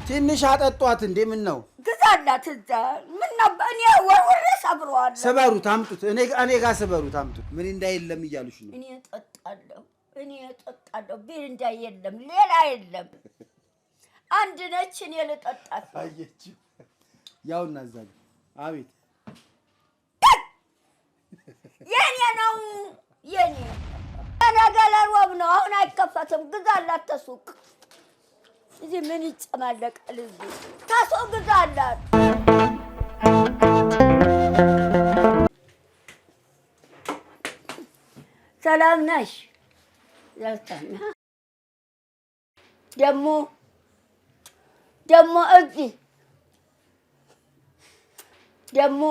ትንሽ አጠጧት እንዴ ምን ነው ግዛላት እዛ ምን ነው እኔ ወርወሬ ሰብሯል ሰበሩት አምጡት እኔ ጋር ሰበሩት አምጡት ምን እንዳይለም ይያሉሽ ነው እኔ እጠጣለሁ ቢር እንዳይለም ሌላ የለም አንድ ነች እኔ ልጠጣት አየች ያውና ዘጋ አቤት የኔ ነው የኔ ነገለር ወብ ነው አሁን አይከፈትም ግዛላት ተሱቅ እዚህ ምን ይጨማለቃል እዚህ ታሶ ግዛላት ሰላም ነሽ ያልታና ደሞ እዚህ ደሞ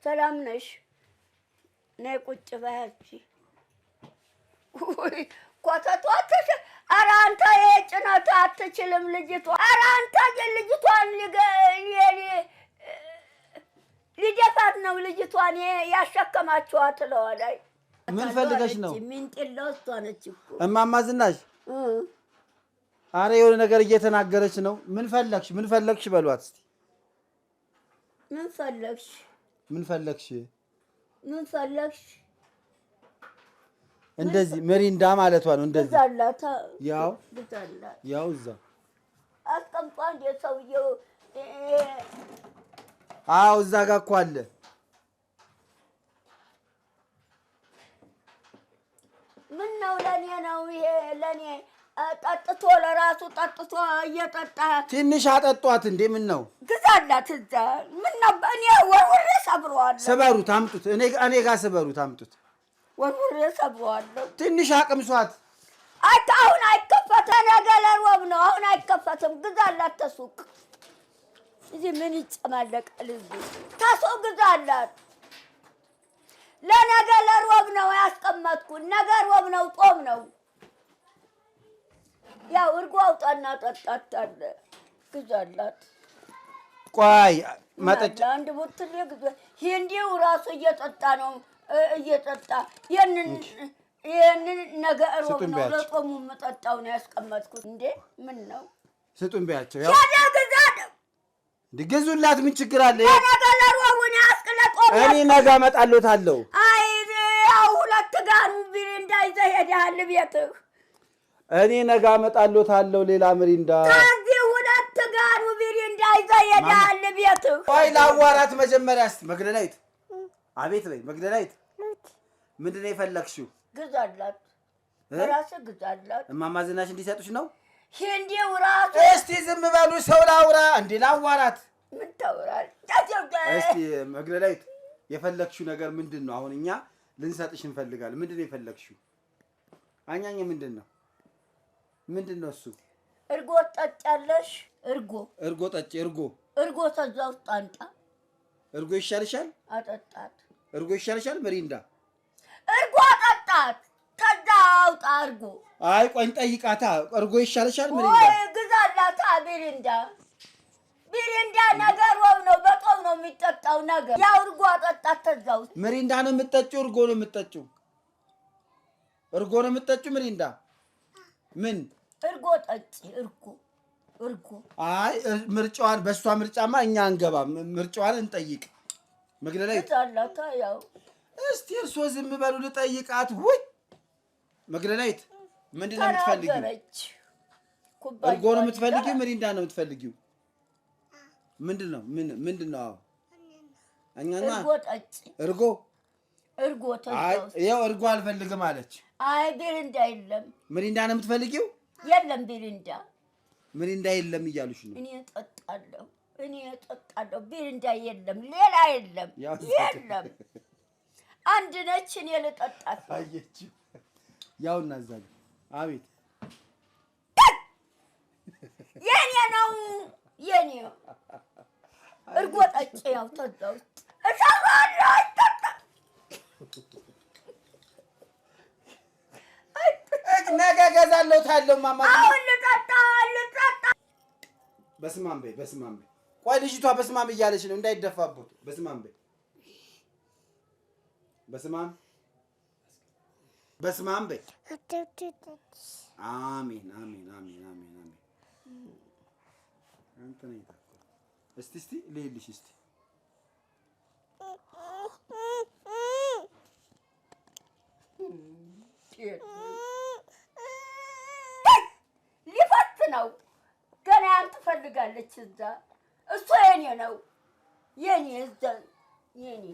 ሰላም ነሽ ነይ ቁጭ በያቺ ወይ ኮተቷትሽ ኧረ አንተ የጭነት አትችልም ልጅቷ ኧረ አንተ ልጅቷን ሊደፋት ነው ልጅቷን ያሸከማችኋት ለዋላይ ምን ፈልገሽ ነው ምን ጥሎስቷ ነች እኮ እማማ ዝናሽ አረ የሆነ ነገር እየተናገረች ነው ምን ፈለግሽ በሏት እስቲ ምን ፈለግሽ እንደዚህ መሪንዳ ማለቷ ነው እንደዚህ ግዛላታ ያው እዛ አስቀምጧ እንደ ሰውየው አው እዛ ጋር እኮ አለ ምን ነው ለኔ ነው ይሄ ለኔ ጠጥቶ ለራሱ ጠጥቶ እየጠጣ ትንሽ አጠጧት እንዴ ምን ነው ግዛላት እዛ ምን ነው እኔ ወርወሬ ሰብሯል ሰበሩት አምጡት እኔ ጋር ሰበሩት አምጡት ወርወሬ ሰብሯል ትንሽ አቅምሷት አሁን አይከፈተም ነገለር ወብ ነው አሁን አይከፈትም ግዛላት ተሱቅ እዚህ ምን ይጨማለቃል እዚህ ታሶ ግዛላት ለነገለር ወብ ነው ያስቀመጥኩት ነገር ወብ ነው ጦም ነው ያው እርጎ አውጣና ጠጣታለ ግዛላት ቆይ መጠጫ አንድ ቦትል ግዛ ሂንዲው ራሱ እየጠጣ የንን ነገር ወብ ነው ለጦሙ መጠጣው ነው ያስቀመጥኩት እንዴ ምን ነው ስጡን ቢያቸው ያው ግዛለው ግዙላት ምን ችግር አለ ነገለር ወቡን ያስቀለቆም እኔ ነገ እመጣለታለሁ አይ ያው ሁለት ጋሩ ቢር እንዳይዘህ ሄዳል ቤትህ እኔ ነገ እመጣለታለሁ ሌላ ምሪንዳ ከዚህ ሁለት ጋሩ ቢር እንዳይዘህ ሄዳል ቤትህ ቆይ ላዋራት መጀመሪያ እስቲ መግደላይት አቤት በይ መግደላይት ምንድነው የፈለግሽው ግዛላት ራስህ ግዛላት እማማ ዝናሽ እንዲሰጡሽ ነው ሂንዲው ራሱ እስቲ ዝም በሉ ሰው ላውራ እንዴ ላዋራት ምን ታወራል እስቲ መግደላይት የፈለግሽው ነገር ምንድነው አሁን እኛ ልንሰጥሽ እንፈልጋለን ምንድነው የፈለግሽው አኛኛ ምንድነው እሱ እርጎ ጠጫለሽ እርጎ ጠጪ እርጎ ተዛው ጣንጣ እርጎ ይሻልሻል አጠጣት እርጎ ይሻልሻል መሪንዳ እርጎ አጠጣት ተዛው ጣርጎ አይ ቆይ እንጠይቃታ እርጎ ይሻልሻል መሪንዳ ወይ ግዛላታ ቢሪንዳ ነገር ወብ ነው በጦም ነው የሚጠጣው ነገር ያው እርጎ አጠጣት ተዛው መሪንዳ ነው የምትጠጪው እርጎ ነው የምትጠጪው መሪንዳ ምን እርጎ ጠጪ እርጎ አይ ምርጫዋን በሷ ምርጫማ እኛ አንገባ ምርጫዋን እንጠይቅ መግደላይት ግዛላታ ያው እስቲ እርሶ ዝም በሉ ልጠይቃት ወይ መግደላይት ምንድነው የምትፈልጊው እርጎ ነው የምትፈልጊው መሪንዳ ነው የምትፈልጊው ምንድነው እኛና እርጎ ተዛው ያው እርጎ አልፈልግም አለች አይ ቢሪንዳ የለም መሪንዳ ነው የምትፈልጊው የለም ቢሪንዳ የለም ይያሉሽ ነው እኔ እጠጣለሁ ቢሪንዳ የለም ሌላ የለም አንድ ነች እኔ ልጠጣት አየች ያውና ዘጋ አቤት የኔ ነው እርጎ ጠጪ ያው ተዛው ነገ ገዛለታለሁ ማማ አሁን ልጠጣ በስማም በይ ቆይ ልጅቷ በስማም እያለች ነው እንዳይደፋበት በስመ አብ በይ። አሜን አሜን አሜን አሜን አሜን። አንተ ነኝ ታውቁ። እስቲ ልይልሽ እስቲ ሊፈት ነው ገና ያን ትፈልጋለች እዛ እሱ የኔ ነው የኔ እዛ የኔ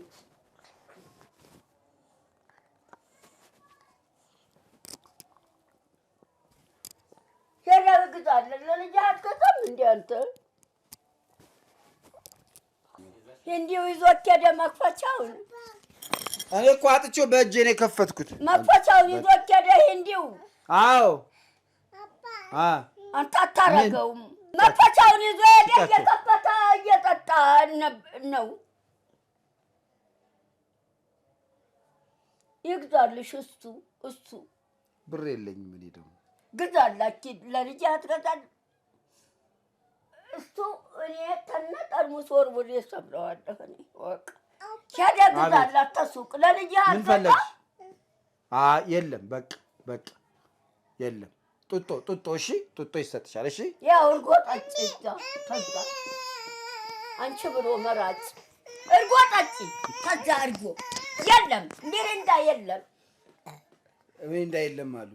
ሄደህ ግዛለት ለልጅ አትገዛም እንደ አንተ እንዲሁ ይዞት ሄደ መክፈቻውን እኔ እኮ አጥቼው በእጄ ነው የከፈትኩት መክፈቻውን ይዞት ሄደ እንዲሁ አዎ አንተ አታረገውም መክፈቻውን ይዞ ሄደ እየከፈተ እየጠጣ ነው ይግዛልሽ እሱ ብር የለኝም እኔ ደግሞ ግዛላችሁ ለልጅ አትገዛል እሱ እኔ ተነ ጠርሙስ ወርውሬ ሰብለዋለሁ እኔ ወቅ ሄደ ግዛላት ተሱቅ ለልጅ አትገዛ የለም በቃ የለም ጡጦ እሺ ጡጦ ይሰጥሻል እሺ ያው እርጎ ጠጪ እዛ ከዛ አንቺ ብሎ መራጭ እርጎ ጠጪ ከዛ እርጎ የለም ሚሪንዳ የለም አሉ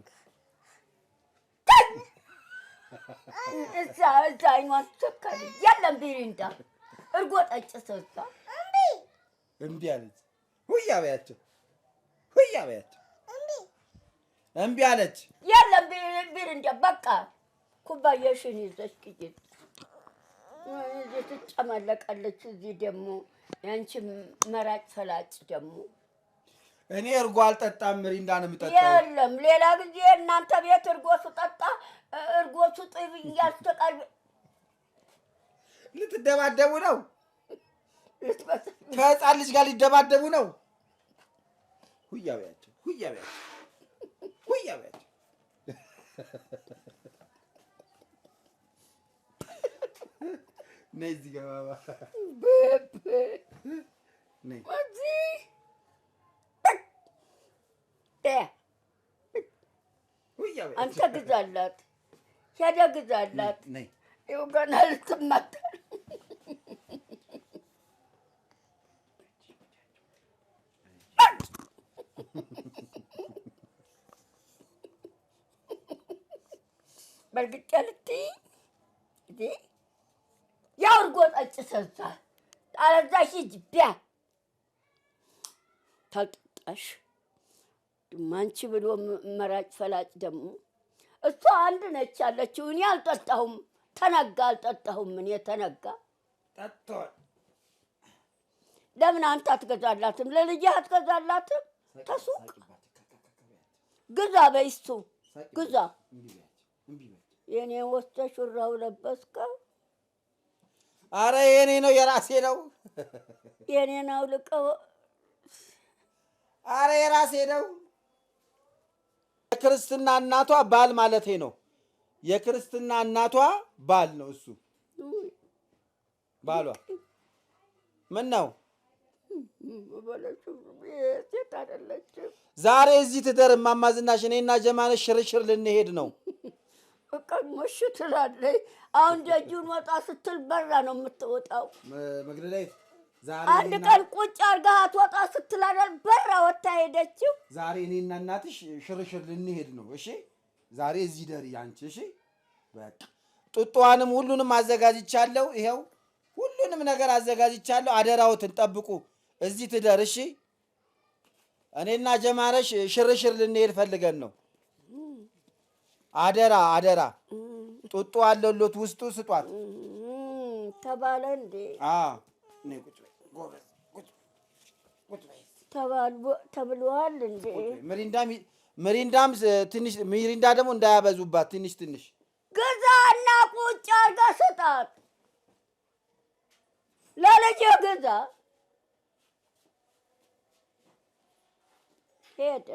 እዛ አይኗን ተከለ የለም ሚሪንዳ እርጎ ጠጪ ሰጣ እምቢ አለች ሁያ በያቸው እምቢ አለች የለም ሚሪንዳ በቃ ኩባያሽን ይዘሽ ቂጥ እዚህ ትጨማለቃለች እዚህ ደግሞ ያንቺ መራጭ ፈላጭ ደግሞ እኔ እርጎ አልጠጣም ሚሪንዳ ነው የምጠጣው የለም ሌላ ጊዜ እናንተ ቤት እርጎ ስጠጣ እርጎ ስጥብ ያስተቃል ልትደባደቡ ነው ከህፃን ልጅ ጋር ሊደባደቡ ነው ሁያ በያቸው ነይ እዚህ ጋር ነይ አንተ ግዛላት ሄደህ ግዛላት ይኸው ገና ልትመታ በርግጫ ልትይ ያው እርጎ ጠጭ ሰዛ አለዛሽ ሂጂ ቢያ ታልጠጣሽ ማንቺ ብሎ መራጭ ፈላጭ ደግሞ እሷ አንድ ነች ያለችው እኔ አልጠጣሁም ተነጋ አልጠጣሁም እኔ ተነጋ ጠጥቷል ለምን አንተ አትገዛላትም ለልጅህ አትገዛላትም ተሱቅ ግዛ በይሱ ግዛ የኔ ወስደሽ ሹራው ለበስከው አረ የኔ ነው የራሴ ነው የኔ ነው ልቀው አረ የራሴ ነው የክርስትና እናቷ ባል ማለቴ ነው የክርስትና እናቷ ባል ነው እሱ ባሏ ምን ነው ዛሬ እዚህ ትደር እማማ ዝናሽ እኔና ጀማነሽ ሽርሽር ልንሄድ ነው በቃ ሞሽ ትላለች አሁን ደጁን ወጣ ስትል በራ ነው የምትወጣው መግደላይት ዛሬ አንድ ቀን ቁጭ አርጋት ወጣ ስትል አይደል በራ ወጣ ሄደችው ዛሬ እኔና እናትሽ ሽርሽር ልንሄድ ነው እሺ ዛሬ እዚህ ደሪ አንቺ እሺ በቃ ጡጧንም ሁሉንም አዘጋጅቻለሁ ይሄው ሁሉንም ነገር አዘጋጅቻለሁ አደራውትን ጠብቁ እዚህ ትደር እሺ እኔና ጀማነሽ ሽርሽር ልንሄድ ፈልገን ነው አደራ ጡጡ አለሎት ውስጡ ስጧት ተባለ እንዴ ነይ ቁጭ በይ ጎበዝ ቁጭ በይ ተብሏል እንዴ ሚሪንዳም ትንሽ ሚሪንዳ ደግሞ እንዳያበዙባት ትንሽ ግዛና ቁጭ አርጋ ስጣት ለልጅ ግዛ ሄደ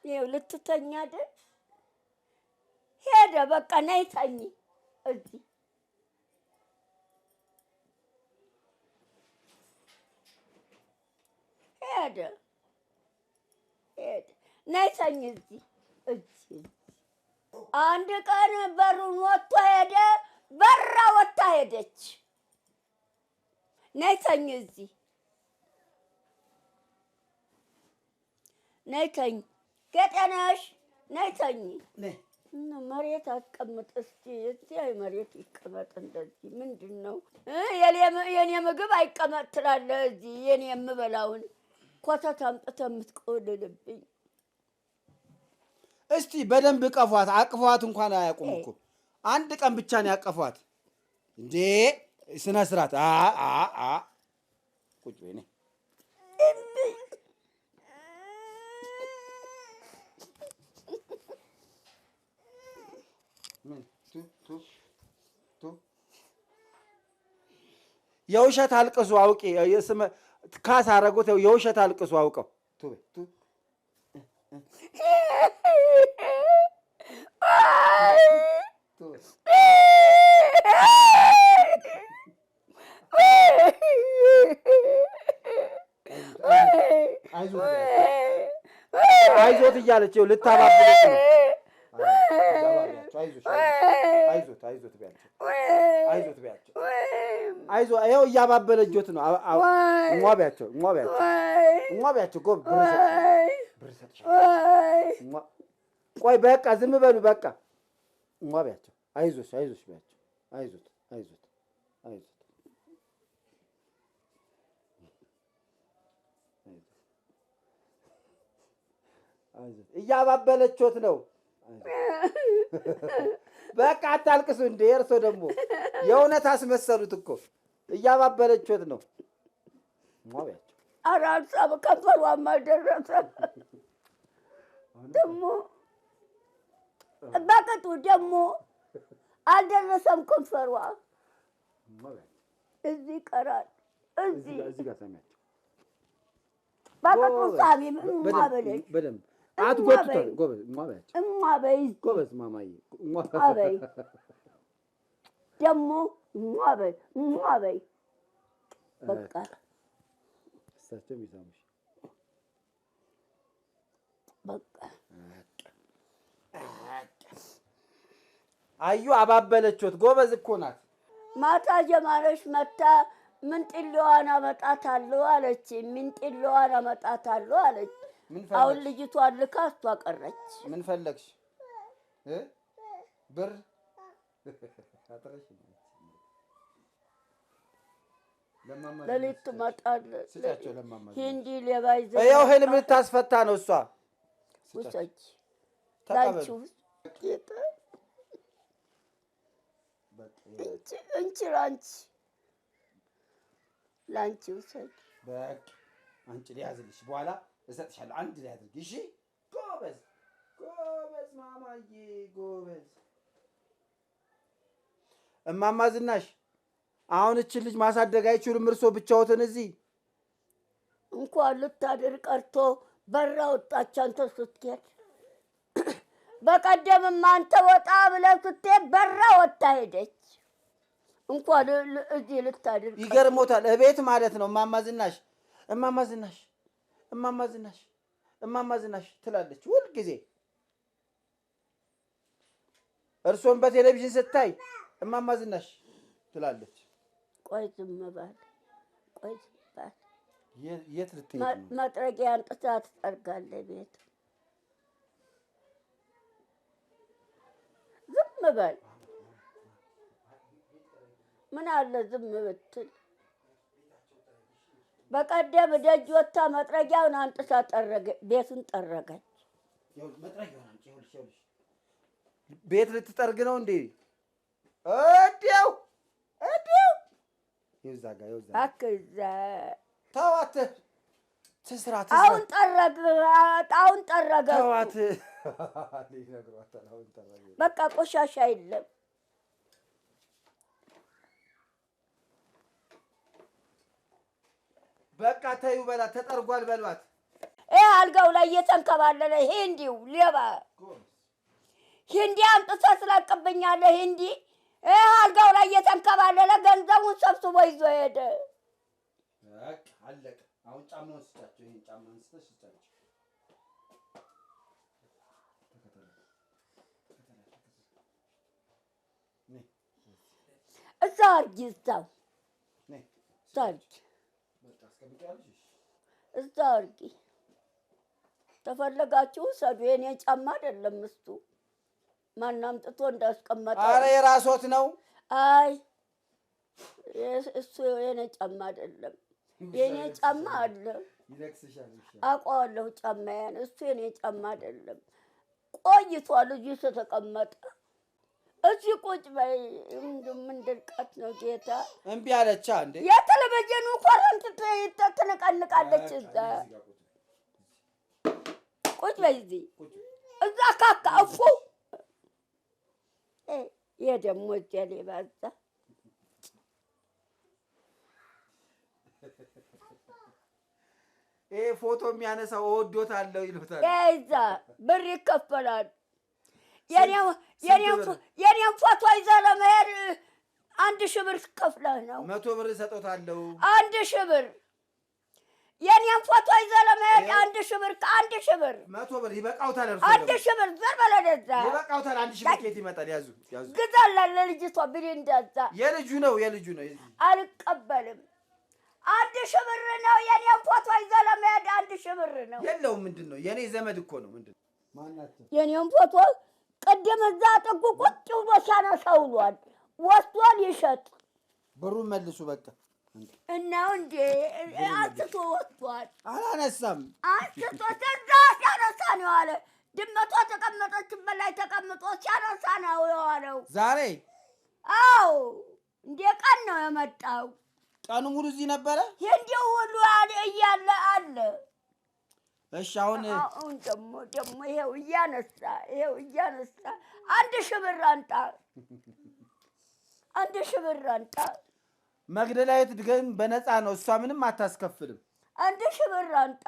ይኸው ልትተኛ አይደል ሄደ በቃ ነይ ተኝ እዚህ ሄደ። ነይ ተኝ እዚህ አንድ ቀን በሩን ወጥቶ ሄደ። በራ ወጥታ ሄደች። ነይ ተኝ እዚህ ነይ ተኝ። ገጠነሽ ነይ ተኝ። መሬት አስቀምጥ እስኪ። እዚህ መሬት ይቀመጥ። እንደዚህ ምንድን ነው የኔ ምግብ አይቀመጥ ትላለህ? እዚህ የኔ የምበላውን ኮተት አምጥተህ የምትቆልልብኝ። እስቲ በደንብ ቀፏት። አቅፏት እንኳን አያውቁም እኮ አንድ ቀን ብቻ ነው ያቀፏት እንዴ! ስነ ስርዓት ቁጭ በይ ነይ። የውሸት አልቅሱ አውቄ ካስ አረጉት። የውሸት አልቅሱ አውቀው አይዞት እያለች ልታባብለች ነው። አይዞት ቢያቸው አይዞት ቢያቸው አይዞ ይኸው እያባበለጆት ነው። እሟ ቢያቸው ጎብ ብር ሰጥሻለሁ። ቆይ በቃ ዝም በሉ በቃ። እሟ ቢያቸው አይዞሽ ቢያቸው አይዞት እያባበለቾት ነው። በቃ አታልቅሱ እንዴ! እርሶ ደግሞ የእውነት አስመሰሉት እኮ። እያባበለቾት ነው። ሟቢያቸው አራሳ ከንፈሯም አልደረሰም። ደግሞ በቅጡ ደግሞ አልደረሰም ከንፈሯ። እዚህ ይቀራል። እዚህ ጋር ሰሚያቸው በቅጡ ሳሚ ማበለች በደንብ አትጎትቷል። ጎበዝ ሟቢያቸው እሟበይ ጎበዝ ማማዬ ሟበይ ደግሞ ሟበይ በቃ እሳቸው የሚሰሙሽ በቃ አዩ አባበለችት። ጎበዝ እኮ ናት። ማታ ጀማለሽ መታ ምንጥሌዋን አመጣታለሁ አለች። ምንጥሌዋን አመጣታለሁ አለች። አሁን ልጅቷን ልካ እሷ ቀረች። ምን ፈለግሽ? ብር ለሊት ትመጣለች። ሂንዲ ሌባ ይዘህ ይኸው ህልም ልታስፈታ ነው እሷ። ውሰጅ ላንቺ ውሰጅ። በቃ አንቺ ሊያዝልሽ በኋላ እሰጥሻለሁ። አንድ ላይ አድርጊ እሺ። ጎበዝ ማማዬ ጎበዝ። እማማ ዝናሽ አሁን እችን ልጅ ማሳደግ አይችሉም እርሶ ብቻዎትን እዚህ? እንኳን ልታድር ቀርቶ በራ ወጣች። አንተ ስትሄድ በቀደምማ አንተ ወጣ ብለህ ስትሄድ በራ ወጣ ሄደች። እንኳን እዚህ ልታድር ይገርሞታል። እቤት ማለት ነው። እማማ ዝናሽ ትላለች ሁልጊዜ። እርሶን በቴሌቪዥን ስታይ እማማ ዝናሽ ትላለች። ቆይ ዝም በል። የት ልትሄድ ነው? መጥረጊያ አንጥታ ትጠርጋለህ ቤት። ዝም በል። ምን አለ ዝም ብትል? በቀደም ደጅ ወጥታ መጥረጊያውን አንጥታ ቤቱን ጠረገች። ቤት ልትጠርግ ነው እንዴ? እዲያው ይውዛጋ አከዛ ተዋት ትስራ። አሁን ጠረገ። ተዋት በቃ ቆሻሻ የለም። በቃ ተይው በላት። ተጠርጓል በሏት። አልጋው ላይ እየተንከባለለ ሂንዲው ሌባ ሂንዲ አምጥተህ ትለቅብኛለህ። ሂንዲ አልጋው ላይ እየተንከባለለ ገንዘቡን ሰብስቦ ይዞ ሄደ። አሁን ጫማውን ስጫቸው። ይሄን ጫማ አንስተሽ ስጫቸው። እዛ አድርጊ እዛው አድርጊ እዛ አድርጊ። ተፈለጋችሁ ሰዱ። የኔ ጫማ አይደለም እሱ። ማን አምጥቶ እንዳስቀመጠው? ኧረ የራስዎት ነው። አይ እሱ የኔ ጫማ አይደለም። የኔ ጫማ አለ አውቀዋለሁ ጫማዬን። እሱ የኔ ጫማ አይደለም። ቆይቷል እዚህ ተቀመጠ። እዚህ ቁጭ በይ። ምን ድርቀት ነው ጌታ። እምቢ አለቻ እንዴ? የቴሌቪዥኑ ኮረንት ትነቀንቃለች። እዛ ቁጭ በይ። እዛ ካካ እፉ። ይሄ ደግሞ እዚያ ሌባ እዛ ይሄ ፎቶ የሚያነሳው እወዶታለሁ ይሉታል። እዛ ብር ይከፈላል። የኔን ፎቶ ይዘህ ለመሄድ 1000 ብር ከፍለህ ነው። 100 ብር እሰጦታለሁ። 1000 ብር የኔን ፎቶ ይዘህ ለመሄድ 1000 ብር 1000 ብር 100 ብር ይበቃውታል። 1000 ብር ዘር በለደዛ ይበቃውታል። 1000 ብር ኬት ይመጣል? ያዙ ግዛላ ለልጅቷ ብር እንደዛ የልጁ ነው። አልቀበልም። 1000 ብር ነው። የኔን ፎቶ ይዘህ ለመሄድ 1000 ብር ነው። የለውም። ምንድን ነው? የኔ ዘመድ እኮ ነው። ምንድን ነው? ማናቸው? የኔን ፎቶ ቀደም እዛ ጥጉ ቁጭ ብሎ ሲያነሳው ውሏል። ወስዷል ይሸጥ። ብሩን መልሱ በቃ። እና እንዴ አንስቶ ወጥቷል። አላነሳም። አንስቶ ተዛ ሲያነሳ ነው አለ። ድመቷ ተቀመጠችበት ላይ ተቀምጦ ሲያነሳ ነው የዋለው ዛሬ። አዎ እንደ ቀን ነው የመጣው። ቀኑ ሙሉ እዚህ ነበረ። እንዲሁ ሁሉ እያለ አለ። እሺ አሁን ደግሞ ይሄው እያነሳ 1000 ብር አንጣ 1000 ብር አንጣ። መግደላዊት ግን በነፃ ነው። እሷ ምንም አታስከፍልም። 1000 ብር አንጣ።